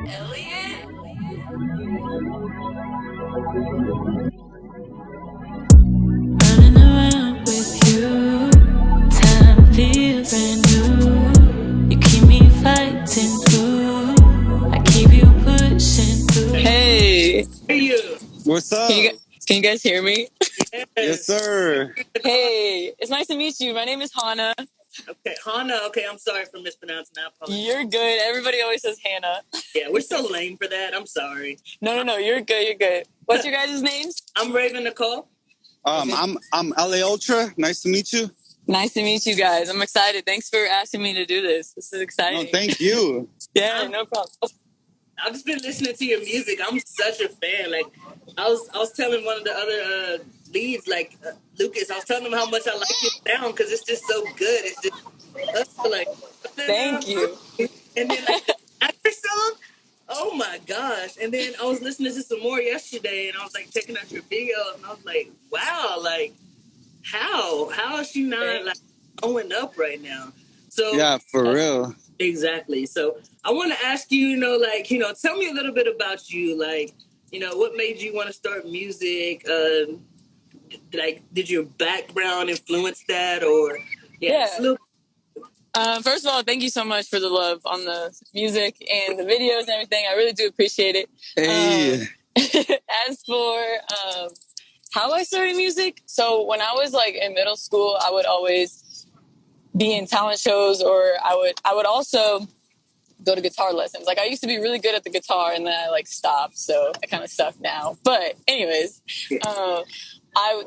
Elliot? Running around with you, time feels brand new. You keep me fighting through, I keep you pushing through. Hey, Hey, you. What's up? can you guys hear me? Yes, sir. Hey, it's nice to meet you. My name is Hana. Okay, Hana. Okay, I'm sorry for mispronouncing. I apologize. You're good. Everybody always says Hannah. Yeah, we're so lame for that. I'm sorry. No. You're good. You're good. What's your guys' names? I'm Raven Nicole. I'm LA Ultra. Nice to meet you. Nice to meet you guys. I'm excited. Thanks for asking me to do this. This is No, exciting. thank you. Yeah, no problem. I've just been listening to your music. I'm such a fan. Like, I was telling one of the other leads, like Lucas. I was telling him how much I like your sound because it's just so good. It's just like, Thank you. and then like the actor song. Oh my gosh! And then I was listening to some more yesterday, and I was like checking out your videos, and I was like, wow, like how is she not like going up right now? So Yeah, for real. exactly. So I want to ask you, tell me a little bit about you, like, what made you want to start music? Like, did your background influence that, or Yeah. just a little. First of all, thank you so much for the love on the music and the videos and everything. I really do appreciate it. Hey. As for how I started music, so when I was like in middle school, I would always be in talent shows, or I would also go to guitar lessons. Like I used to be really good at the guitar, and then I like stopped, so I kind of suck now. But anyways,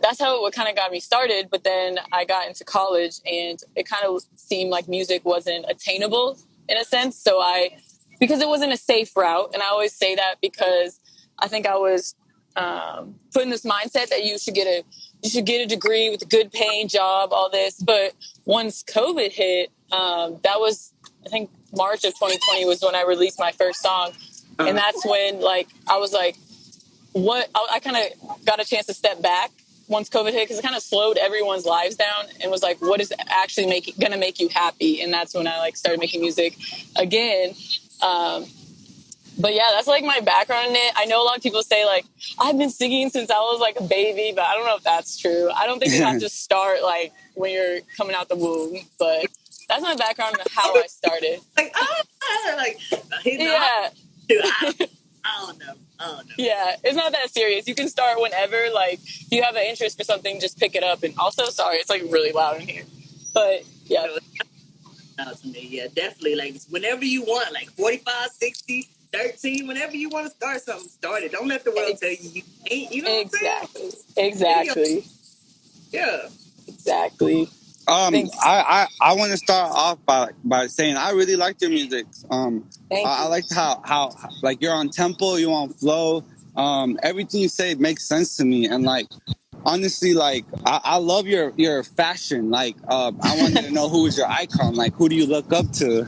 that's how it kind of got me started. But then I got into college, and it kind of seemed like music wasn't attainable in a sense. So because it wasn't a safe route, and I always say that because I think I was put in this mindset that you should get a degree with a good paying job, all this. But once COVID hit, that was, I think, March of 2020 was when I released my first song, and that's when like I was like, what? I kind of got a chance to step back once COVID hit, because it kind of slowed everyone's lives down, and was like, what is actually gonna make you happy? And that's when I like started making music again. But yeah, that's like my background in it. I know a lot of people say like, I've been singing since I was like a baby, but I don't know if that's true. I don't think you have to start like when you're coming out the womb, but that's my background and how I started. Yeah. I don't know. Yeah, it's not that serious. You can start whenever. Like, if you have an interest for something, just pick it up. And also, sorry, it's like really loud in here. But yeah. Yeah, definitely. Like, whenever you want, like 45, 60, 13, whenever you want to start something, start it. Don't let the world tell you ain't. You know what I'm saying? Exactly. Yeah. Exactly. I want to start off by saying I really like your music. I liked how like you're on tempo, you're on flow. Everything you say makes sense to me, and like honestly, like I love your fashion. Like I wanted to know who is your icon. Like who do you look up to?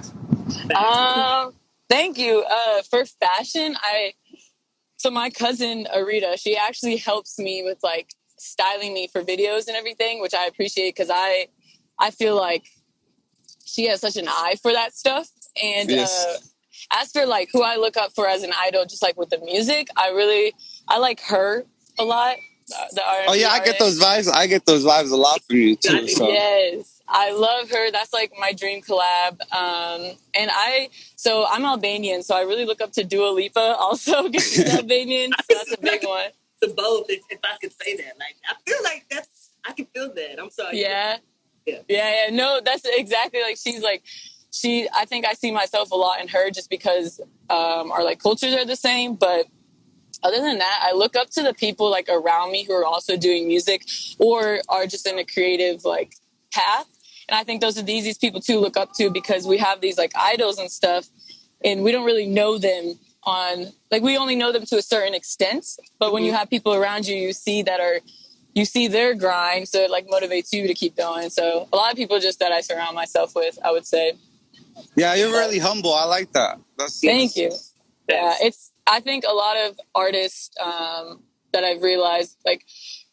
Thank you. For fashion, so my cousin Arita, she actually helps me with like styling me for videos and everything, which I appreciate because I feel like she has such an eye for that stuff. And Yes. as for like who I look up for as an idol, just like with the music, I like her a lot. The R&B Oh yeah, I get those vibes. I get those vibes a lot from you too. So Yes, I love her. That's like my dream collab. And so I'm Albanian, so I really look up to Dua Lipa also because she's Albanian, so that's a big one. To both, if I could say that. Like, I feel like I can feel that. I'm sorry. Yeah. No, that's exactly like I think I see myself a lot in her just because our like cultures are the same. But other than that, I look up to the people like around me who are also doing music or are just in a creative like path. And I think those are the easiest people to look up to because we have these like idols and stuff, and we don't really know them we only know them to a certain extent. But when you have people around you, you see their grind, so it like motivates you to keep going. So a lot of people just that I surround myself with, I would say. yeah, you're really humble. I like that. Thank you. Yeah, I think a lot of artists that I've realized, like,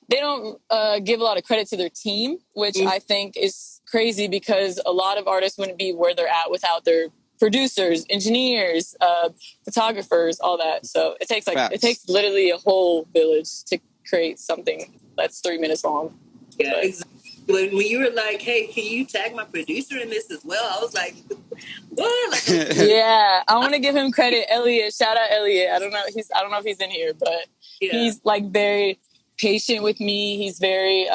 they don't give a lot of credit to their team, which I think is crazy because a lot of artists wouldn't be where they're at without their producers, engineers, photographers, all that. So it takes literally a whole village to create something that's 3 minutes long. Yeah, exactly. When you were like, "Hey, can you tag my producer in this as well?" I was like, "What?" Like, yeah, I want to give him credit. Elliot, shout out Elliot. I don't know if he's in here, but he's like very patient with me. He's very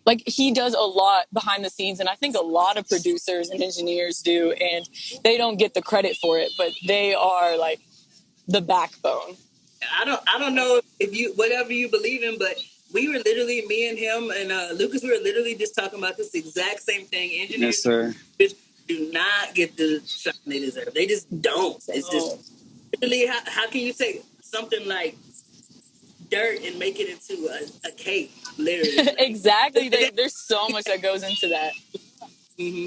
like he does a lot behind the scenes, and I think a lot of producers and engineers do, and they don't get the credit for it, but they are like the backbone. I don't know if you whatever you believe in, but we were literally, me and him and Lucas, we were literally just talking about this exact same thing. Engineers, yes, sir, just do not get the shine they deserve. They just don't. It's just literally how can you take something like dirt and make it into a cake? Literally, exactly. There's so much that goes into that. Mm-hmm.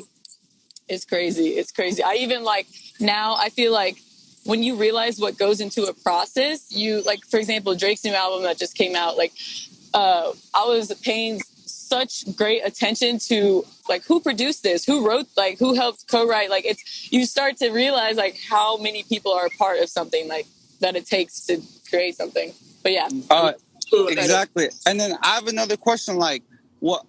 It's crazy. It's crazy. I even like now. I feel like when you realize what goes into a process, you like, for example, Drake's new album that just came out. Like, I was paying such great attention to like who produced this, who wrote, like who helped co-write. Like it's you start to realize like how many people are a part of something like that it takes to create something. But yeah, exactly. And then I have another question. Like, what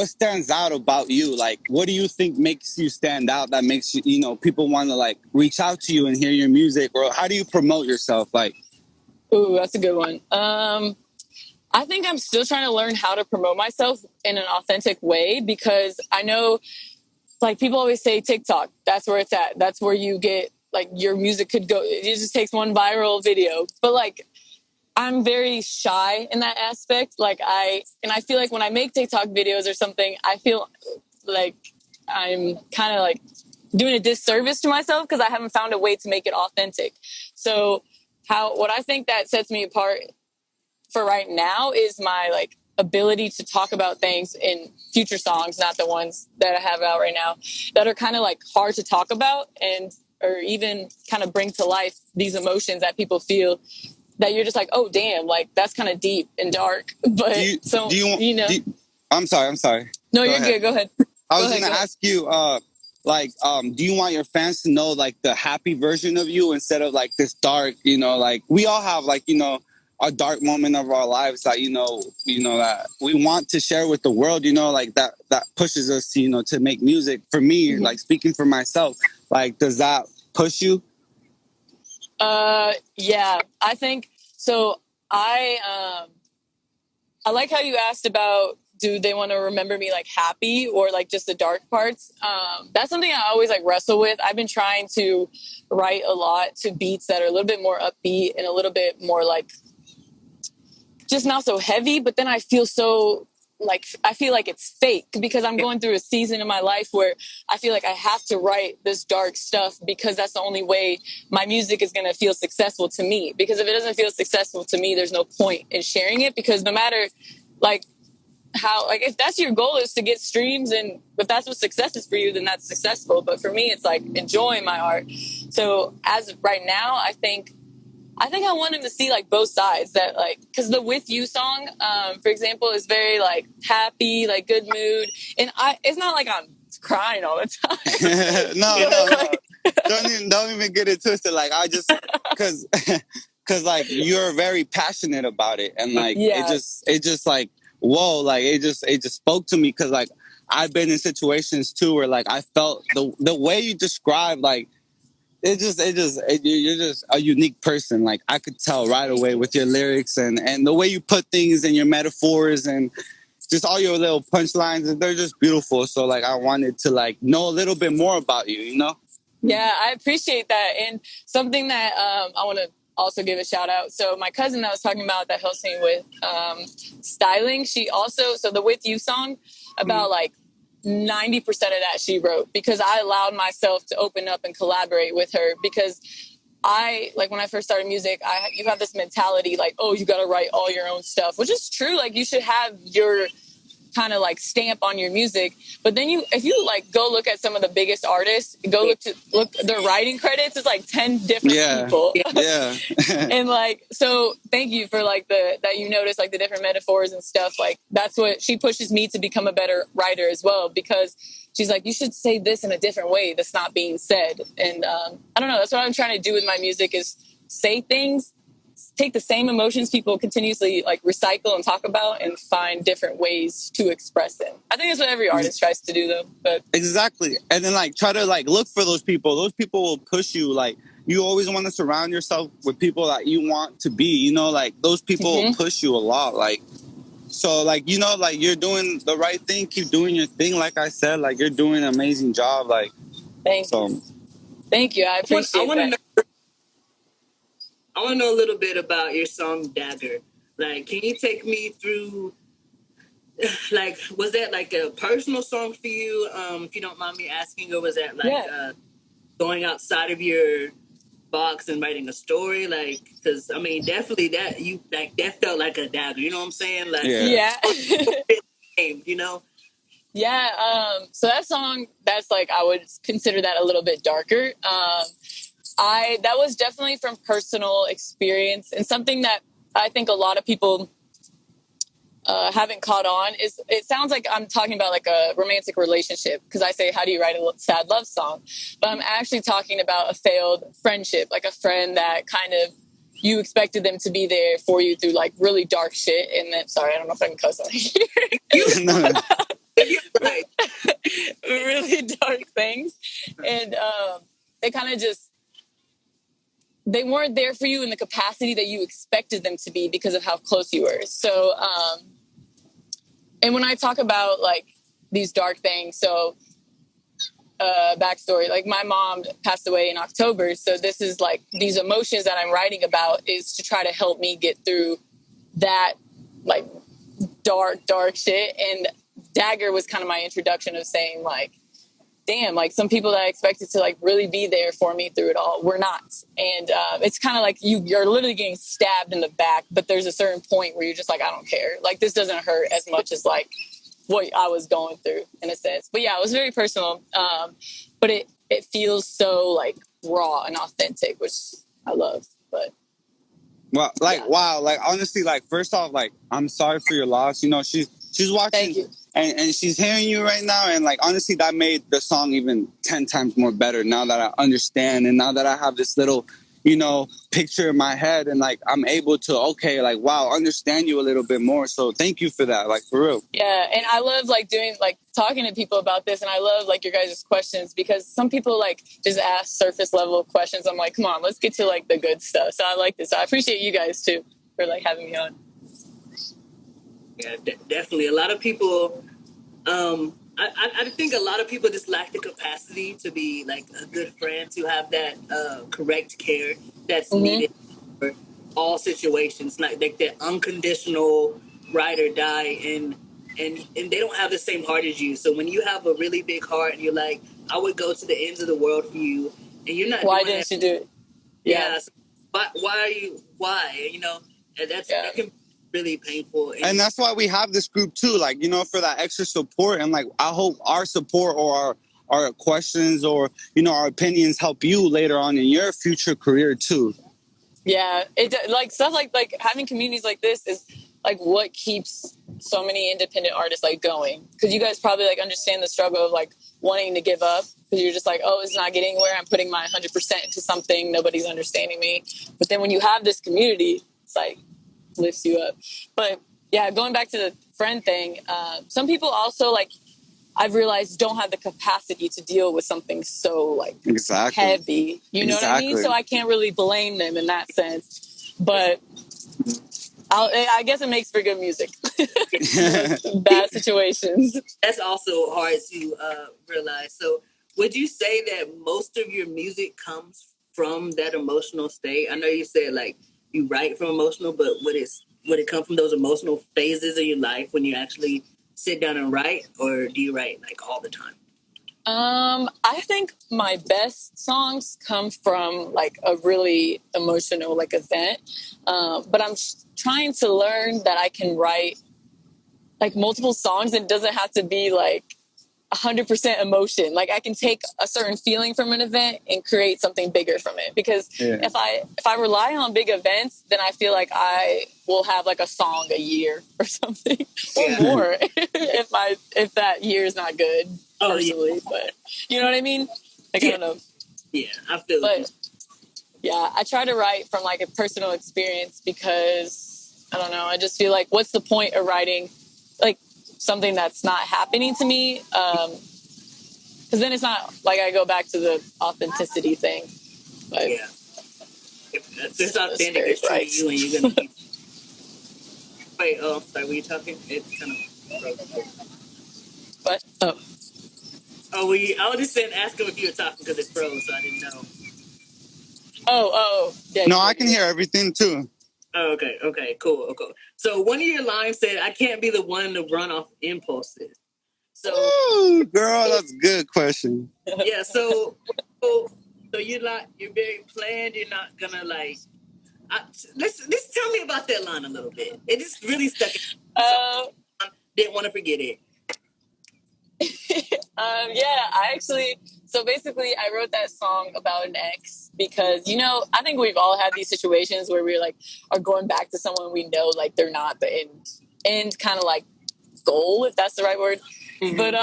stands out about you? Like, what do you think makes you stand out? That makes you, people want to like reach out to you and hear your music, or how do you promote yourself? Like, ooh, that's a good one. I think I'm still trying to learn how to promote myself in an authentic way because I know, like, people always say TikTok, that's where it's at. That's where you get, like, your music could go. It just takes one viral video. But, like, I'm very shy in that aspect. Like, I feel like when I make TikTok videos or something, I feel like I'm kind of, like, doing a disservice to myself because I haven't found a way to make it authentic. So what I think that sets me apart for right now is my like ability to talk about things in future songs, not the ones that I have out right now, that are kind of like hard to talk about and or even kind of bring to life these emotions that people feel that you're just like, oh damn, like that's kind of deep and dark. But I'm sorry. No, you're good. Go ahead. I was gonna ask you, do you want your fans to know like the happy version of you instead of like this dark, like we all have like, a dark moment of our lives that, that we want to share with the world, like that pushes us to, to make music. For me, like speaking for myself, like, does that push you? Yeah, I think so. I like how you asked about, do they want to remember me like happy or like just the dark parts? That's something I always like wrestle with. I've been trying to write a lot to beats that are a little bit more upbeat and a little bit more like just not so heavy, but then I feel like it's fake because I'm going through a season in my life where I feel like I have to write this dark stuff because that's the only way my music is going to feel successful to me. Because if it doesn't feel successful to me, there's no point in sharing it, because no matter like how, like if that's your goal is to get streams and if that's what success is for you, then that's successful. But for me, it's like enjoying my art. So as of right now, I think I want him to see like both sides, that like, because the With You song, for example, is very like happy, like good mood. And it's not like I'm crying all the time. No. Don't even get it twisted. Like I just, cause like you're very passionate about it. And like, it just like, whoa, like it just spoke to me. Cause like I've been in situations too, where like I felt the way you described, like, you're just a unique person. Like I could tell right away with your lyrics and the way you put things and your metaphors and just all your little punchlines. They're just beautiful. So like I wanted to like know a little bit more about you, Yeah, I appreciate that. And something that I want to also give a shout out. So my cousin that I was talking about that helps me with styling, she also, so the With You song, about like 90% of that she wrote, because I allowed myself to open up and collaborate with her. Because I, like when I first started music, you have this mentality like, oh, you got to write all your own stuff, which is true. Like you should have your kind of like stamp on your music. But then if you like go look at some of the biggest artists, look their writing credits, it's like 10 different people. Yeah. And like, so thank you for like that you notice like the different metaphors and stuff. Like that's what she pushes me to become a better writer as well, because she's like, you should say this in a different way that's not being said. And I don't know, that's what I'm trying to do with my music, is say things, take the same emotions people continuously like recycle and talk about, and find different ways to express them. I think that's what every artist tries to do, though. But exactly. And then like try to like look for those people. Those people will push you. Like you always want to surround yourself with people that you want to be. You know, like those people will push you a lot. Like so, like you know, like you're doing the right thing. Keep doing your thing. Like I said, like you're doing an amazing job. Like thank you. I appreciate that. I want to know a little bit about your song Dagger. Like, can you take me through, like, was that like a personal song for you, if you don't mind me asking, or was that like going outside of your box and writing a story? Like, because I mean, definitely that felt like a dagger, you know what I'm saying? Like, you know? Yeah, so that song, that's like, I would consider that a little bit darker. That was definitely from personal experience, and something that I think a lot of people haven't caught on is, it sounds like I'm talking about like a romantic relationship, because I say, how do you write a sad love song? But I'm actually talking about a failed friendship, like a friend that kind of, you expected them to be there for you through like really dark shit. And then, sorry, I don't know if I can cuss on here. Really dark things. And they kind of just, they weren't there for you in the capacity that you expected them to be because of how close you were. So, and when I talk about like these dark things, so backstory, like my mom passed away in October. So this is like, these emotions that I'm writing about is to try to help me get through that like dark shit. And Dagger was kind of my introduction of saying like, damn, like some people that I expected to like really be there for me through it all were not. And it's kind of like you're literally getting stabbed in the back, but there's a certain point where you're just like, I don't care. Like this doesn't hurt as much as like what I was going through in a sense. But yeah, it was very personal. But it feels so like raw and authentic, which I love. But well, like wow, like honestly, like first off, like I'm sorry for your loss. You know, she's watching. Thank you. And she's hearing you right now, and like honestly, that made the song even 10 times more better. Now that I understand, and now that I have this little, you know, picture in my head, and like I'm able to like wow, understand you a little bit more. So thank you for that, like for real. Yeah, and I love like doing like talking to people about this, and I love like your guys' questions, because some people like just ask surface level questions. I'm like, come on, let's get to like the good stuff. So I like this. So I appreciate you guys too for like having me on. Yeah, definitely. A lot of people, I think a lot of people just lack the capacity to be like a good friend, to have that correct care that's needed for all situations, like that unconditional ride or die, and they don't have the same heart as you. So when you have a really big heart and you're like, I would go to the ends of the world for you, and you're not. Why didn't you do it? Yeah. So why are you? Why? You know, and that can be really painful. And that's why we have this group too, like, you know, for that extra support. And like, I hope our support or our questions or, you know, our opinions help you later on in your future career too. Yeah, it like stuff like having communities like this is like what keeps so many independent artists like going, because you guys probably like understand the struggle of like wanting to give up, because you're just like, oh, it's not getting anywhere, I'm putting my 100% into something, nobody's understanding me. But then when you have this community, it's like lifts you up. But yeah, going back to the friend thing, some people also like, I've realized, don't have the capacity to deal with something so like heavy. You know what I mean? So I can't really blame them in that sense. But I guess it makes for good music. Bad situations. That's also hard to realize. So would you say that most of your music comes from that emotional state? I know you said like you write from emotional, but would it come from those emotional phases of your life when you actually sit down and write, or do you write like all the time? I think my best songs come from like a really emotional like event, but I'm trying to learn that I can write like multiple songs, and it doesn't have to be like 100% emotion. Like I can take a certain feeling from an event and create something bigger from it. Because if I rely on big events, then I feel like I will have like a song a year or something or more if that year is not good personally. But you know what I mean? Like I don't know. Yeah, I feel it. Yeah, I try to write from like a personal experience because I don't know. I just feel like what's the point of writing like something that's not happening to me? Because then it's not like I go back to the authenticity thing. But yeah, if there's authentic, it's true to you, and you're gonna keep. Wait, oh, sorry, were you talking? It kind of. What? Oh, I was just saying, ask him if you were talking because it froze, so I didn't know. Yeah. No, I can hear everything too. Oh, okay, cool. So one of your lines said, "I can't be the one to run off impulses." So, ooh, girl, that's a good question. Yeah, so you're very planned. You're not gonna like. Let's tell me about that line a little bit. It just really stuck. Didn't want to forget it. So basically I wrote that song about an ex because, you know, I think we've all had these situations where we're like, are going back to someone we know, like they're not the end kind of like goal, if that's the right word. Mm-hmm. But,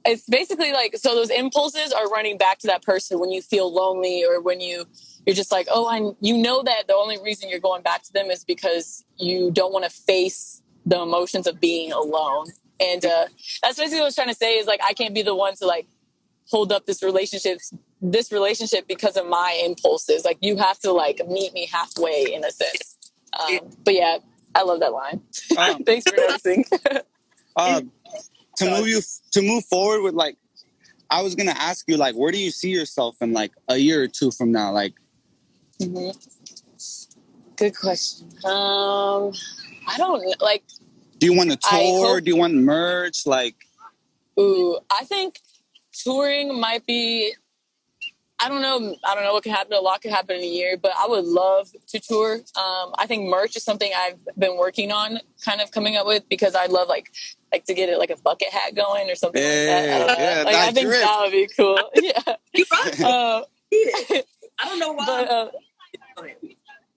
it's basically like, so those impulses are running back to that person when you feel lonely or when you're just like, you know that the only reason you're going back to them is because you don't want to face the emotions of being alone. And that's basically what I was trying to say is like, I can't be the one to like hold up this relationship because of my impulses. Like you have to like meet me halfway in a sense. But yeah, I love that line. Thanks for noticing. To move forward with like, I was gonna ask you like, where do you see yourself in like a year or two from now? Like, good question. I don't know. Like, do you want to tour? Do you want to merge? Like, I think touring might be. I don't know what can happen. A lot can happen in a year, but I would love to tour. I think merch is something I've been working on, kind of coming up with because I'd love like to get it like a bucket hat going or something like that. I think that would be cool. Yeah. I don't know why.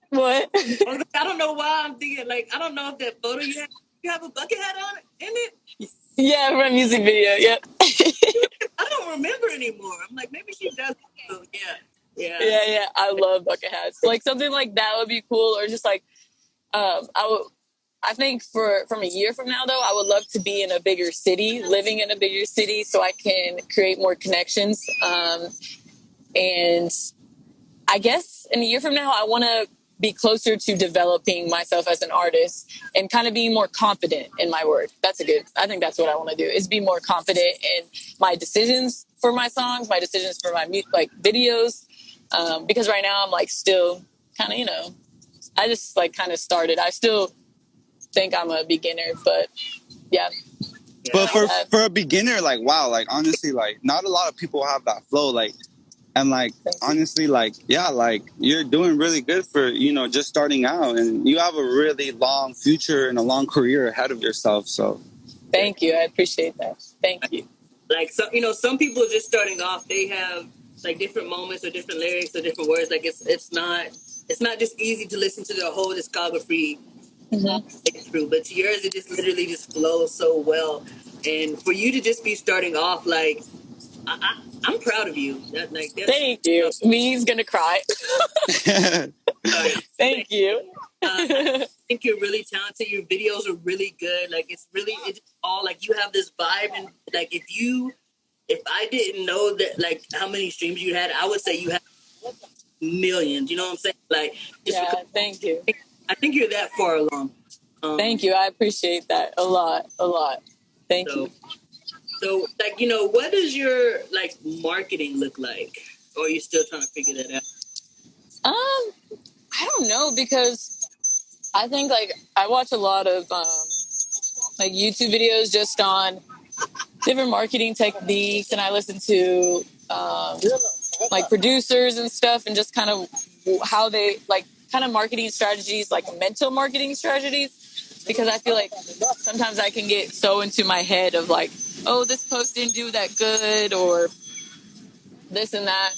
What? I don't know why I'm thinking like I don't know if that photo you have a bucket hat on in it. Yeah, from a music video. Yep. I don't remember anymore. I'm like maybe she does. So, yeah. I love bucket hats. Like something like that would be cool, or just like I think from a year from now though, I would love to be in a bigger city, living in a bigger city, so I can create more connections. And I guess in a year from now, I want to be closer to developing myself as an artist and kind of being more confident in my work. I think that's what I want to do, is be more confident in my decisions for my songs, my decisions for my like videos. Because right now I'm like still kind of, you know, I just like kind of started. I still think I'm a beginner, but yeah. But for a beginner, like, wow, like honestly, like not a lot of people have that flow. Like, and like, honestly, like, yeah, like you're doing really good for, you know, just starting out, and you have a really long future and a long career ahead of yourself. So thank you. I appreciate that. Thank you. Like, some people just starting off, they have like different moments or different lyrics or different words. Like it's not just easy to listen to the whole discography through, but yours, it just literally just flows so well. And for you to just be starting off, like, I'm proud of you. Thank you. Me's gonna cry. Thank you. I think you're really talented. Your videos are really good. Like it's all like you have this vibe, and like if I didn't know that like how many streams you had, I would say you had millions. You know what I'm saying? Like, thank you. I think you're that far along. Thank you. I appreciate that a lot. Thank you. So, like, you know, what does your like marketing look like? Or are you still trying to figure that out? I don't know, because I think like I watch a lot of like YouTube videos just on different marketing techniques, and I listen to like producers and stuff, and just kind of how they like kind of marketing strategies, like mental marketing strategies. because I feel like sometimes I can get so into my head of like, oh, this post didn't do that good or this and that.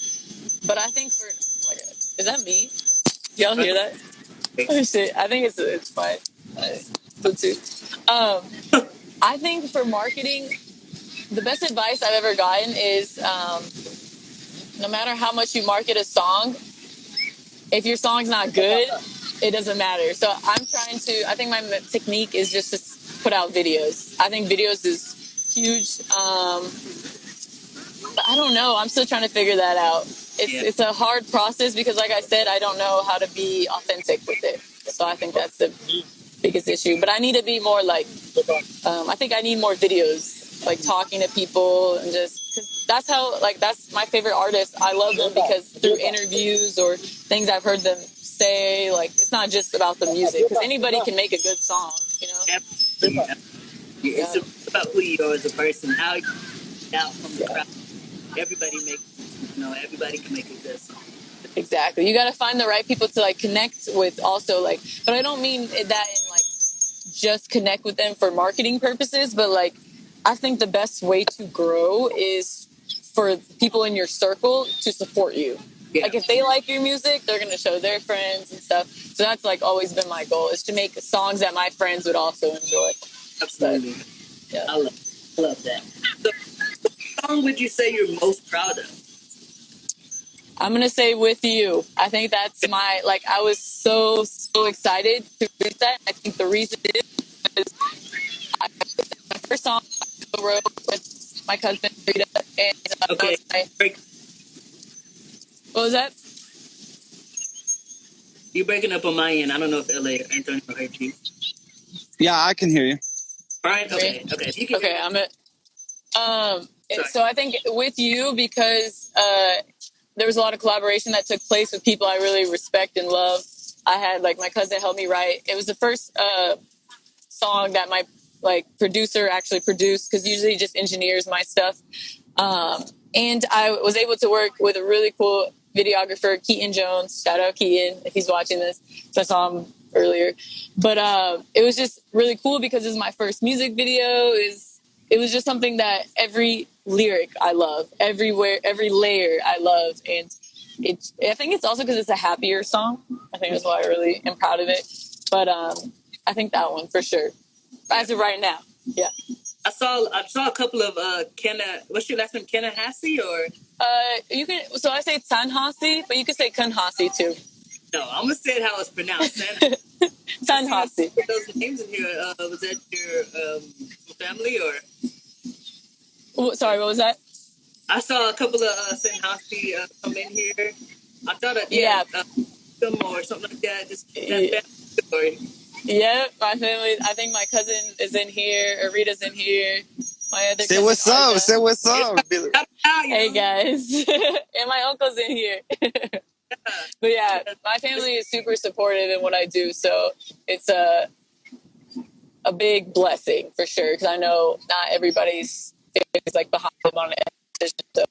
But I think for, oh my God, is that me? Y'all hear that? Oh shit! I think it's my Bluetooth. I think for marketing, the best advice I've ever gotten is no matter how much you market a song, if your song's not good, it doesn't matter. So I'm trying to. I think my technique is just to put out videos. I think videos is huge. But I don't know. I'm still trying to figure that out. It's a hard process because, like I said, I don't know how to be authentic with it. So I think that's the biggest issue. But I need to be more like. I think I need more videos, like talking to people and just. 'Cause that's how. Like that's my favorite artist. I love them because through interviews or things I've heard them say, like it's not just about the music. Because anybody can make a good song, you know. Absolutely. It's about who you are as a person, how you out from the crowd. Everybody everybody can make a good song. Exactly. You got to find the right people to like connect with also like, but I don't mean that in like just connect with them for marketing purposes, but like I think the best way to grow is for people in your circle to support you. Yeah. Like if they like your music, they're going to show their friends and stuff. So that's like always been my goal is to make songs that my friends would also enjoy. Absolutely. But, yeah. I love that. So what song would you say you're most proud of? I'm going to say With You. I think that's my, like, I was so excited to read that. I think the reason is because my first song I wrote with my cousin, Rita. And okay. What was that? You're breaking up on my end. I don't know if LA or Antonio heard you. Yeah, I can hear you. All right. Okay. Okay. I'm it. So I think With You because there was a lot of collaboration that took place with people I really respect and love. I had like my cousin help me write. It was the first song that my like producer actually produced because usually he just engineers my stuff. And I was able to work with a really cool videographer, Keaton Jones. Shout out Keaton if he's watching this. So I saw him earlier. But it was just really cool because it was my first music video. It was just something that every lyric I love, every layer I love. And I think it's also because it's a happier song. I think that's why I really am proud of it. But I think that one for sure. As of right now, yeah. I saw a couple of what's your last name, Canhasi or? You can. So I say Canhasi, but you can say Canhasi too. No, I'm gonna say it how it's pronounced. Canhasi. Those names in here. Was that your family or? Sorry, what was that? I saw a couple of Canhasi come in here. I thought film or something like that. Just that family story. Yeah, my family. I think my cousin is in here. Rita's in here. My other say what's up. Arda. Say what's up. Hey guys, and my uncle's in here. But yeah, my family is super supportive in what I do, so it's a big blessing for sure. Because I know not everybody's is like behind them on it. So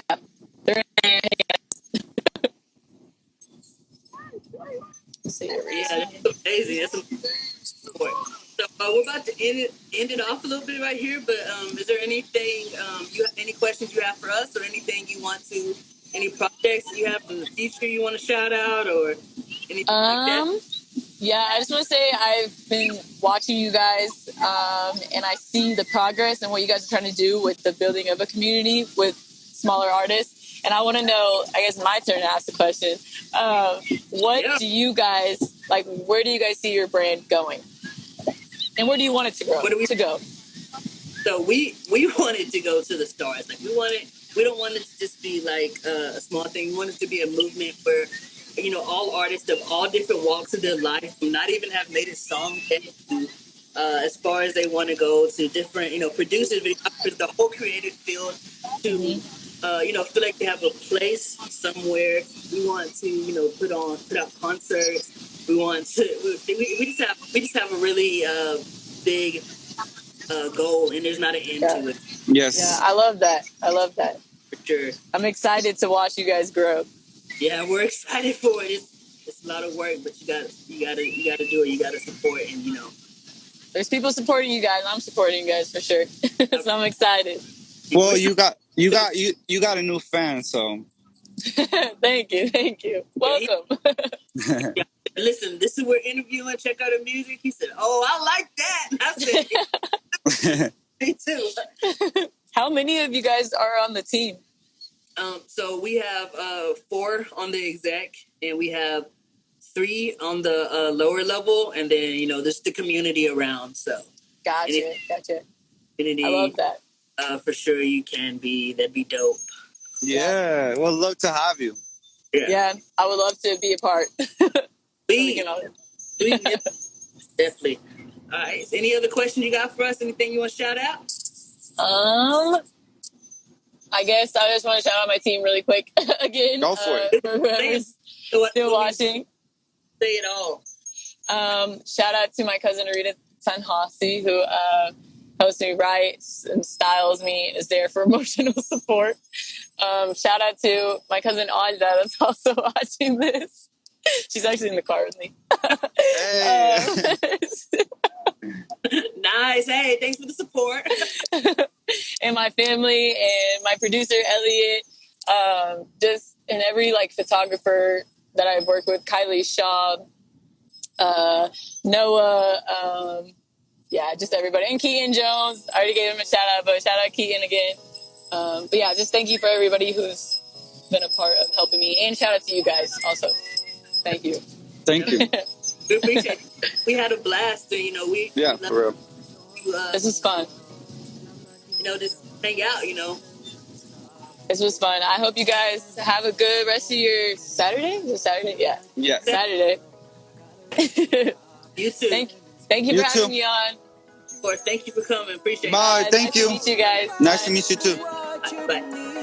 yeah, they're in there. Hey guys. Yeah, that's amazing. That's amazing. So we're about to end it off a little bit right here. But is there anything any questions you have for us, or anything you want to, any projects you have in the future you want to shout out, or anything like that? Yeah, I just want to say I've been watching you guys, and I see the progress and what you guys are trying to do with the building of a community with smaller artists. And I want to know, I guess my turn to ask the question. What do you guys, like, where do you guys see your brand going? And where do you want it to grow? To go? So we want it to go to the stars. Like we don't want it to just be like a small thing. We want it to be a movement where, all artists of all different walks of their life do not even have made a song yet to, as far as they want to go to different, producers, videographers, the whole creative field to, feel like they have a place somewhere. We want to, put out concerts. We want to, we just have a really big goal, and there's not an end to it. Yes. Yeah, I love that. For sure. I'm excited to watch you guys grow. Yeah, we're excited for it. it's a lot of work, but you gotta do it. You gotta support, and There's people supporting you guys. I'm supporting you guys for sure. So I'm excited. Well, you got a new fan, so. Thank you. Welcome. Yeah, listen, this is where interviewing. Check out the music. He said, "Oh, I like that." And I said, "Me too." How many of you guys are on the team? So we have 4 on the exec, and we have 3 on the lower level, and then there's the community around. So Gotcha. Community, I love that. For sure, you can be. That'd be dope. Yeah, we'd love to have you. Yeah, I would love to be a part. Please, definitely. All right. Any other questions you got for us? Anything you want to shout out? I guess I just want to shout out my team really quick again. Go for it. For whoever's still watching. Say it all. Shout out to my cousin Hana Canhasi, who helps me write and styles me, is there for emotional support. Shout out to my cousin Aja that's also watching this. She's actually in the car with me. Hey. Nice. Hey, thanks for the support. And my family and my producer Elliot, just and every photographer that I've worked with, Kylie Shaw, Noah, just everybody, and Keaton Jones. I already gave him a shout out, but shout out Keaton again. But yeah, just thank you for everybody who's been a part of helping me, and shout out to you guys also. Thank you. Thank you. We appreciate it. We had a blast. For real. This was fun. Just hang out. This was fun. I hope you guys have a good rest of your Saturday. Is it Saturday? Yeah. Yeah. Saturday. You too. Thank you for having me on. Of course. Thank you for coming. Appreciate it. Bye. Thank you. Nice to meet you guys. Nice to meet you too. Bye.